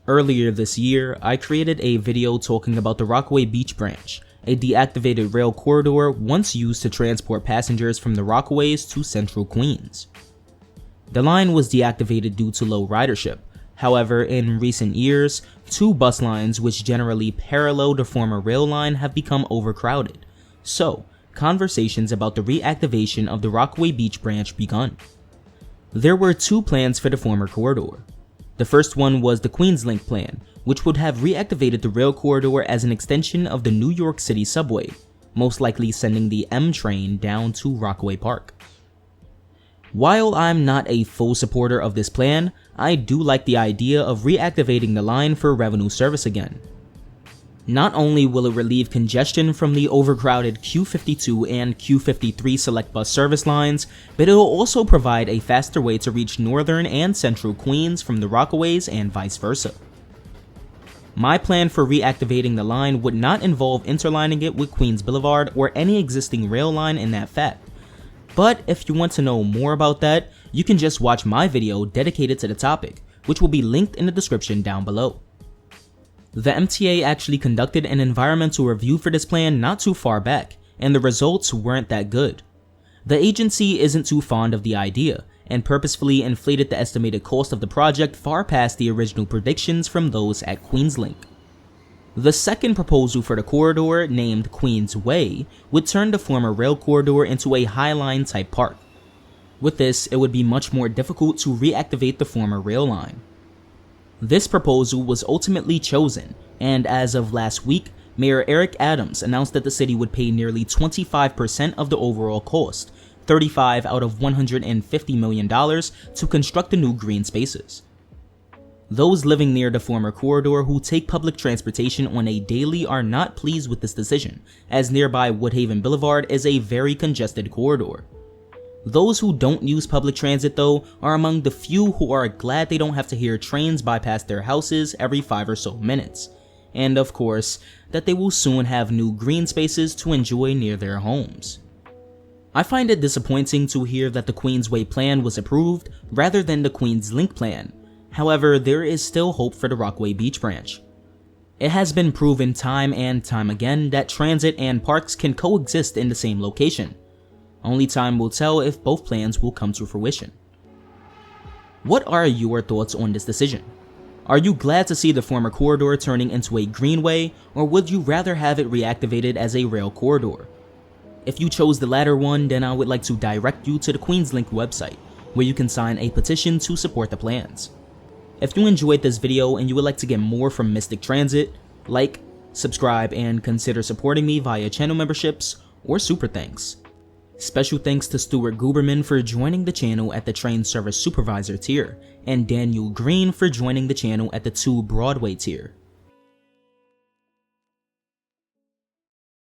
Earlier this year, I created a video talking about the Rockaway Beach Branch, a deactivated rail corridor once used to transport passengers from the Rockaways to central Queens. The line was deactivated due to low ridership. However, in recent years, two bus lines which generally parallel the former rail line have become overcrowded. So, conversations about the reactivation of the Rockaway Beach Branch begun. There were two plans for the former corridor. The first one was the Queenslink plan, which would have reactivated the rail corridor as an extension of the New York City subway, most likely sending the M train down to Rockaway Park. While I'm not a full supporter of this plan, I do like the idea of reactivating the line for revenue service again. Not only will it relieve congestion from the overcrowded Q52 and Q53 select bus service lines, but it will also provide a faster way to reach northern and central Queens from the Rockaways and vice versa. My plan for reactivating the line would not involve interlining it with Queens Boulevard or any existing rail line in that fact. But if you want to know more about that, you can just watch my video dedicated to the topic, which will be linked in the description down below. The MTA actually conducted an environmental review for this plan not too far back, and the results weren't that good. The agency isn't too fond of the idea, and purposefully inflated the estimated cost of the project far past the original predictions from those at Queenslink. The second proposal for the corridor, named Queensway, would turn the former rail corridor into a Highline type park. With this, it would be much more difficult to reactivate the former rail line. This proposal was ultimately chosen, and as of last week, Mayor Eric Adams announced that the city would pay nearly 25% of the overall cost, $35 out of $150 million, to construct the new green spaces. Those living near the former corridor who take public transportation on a daily are not pleased with this decision, as nearby Woodhaven Boulevard is a very congested corridor. Those who don't use public transit though are among the few who are glad they don't have to hear trains bypass their houses every 5 or so minutes, and of course, that they will soon have new green spaces to enjoy near their homes. I find it disappointing to hear that the Queensway plan was approved rather than the Queenslink plan. However, there is still hope for the Rockaway Beach Branch. It has been proven time and time again that transit and parks can coexist in the same location. Only time will tell if both plans will come to fruition. What are your thoughts on this decision? Are you glad to see the former corridor turning into a greenway, or would you rather have it reactivated as a rail corridor? If you chose the latter one, then I would like to direct you to the Queenslink website, where you can sign a petition to support the plans. If you enjoyed this video and you would like to get more from Mystic Transit, like, subscribe, and consider supporting me via channel memberships or super thanks. Special thanks to Stuart Guberman for joining the channel at the Train Service Supervisor tier, and Daniel Green for joining the channel at the 2 Broadway tier.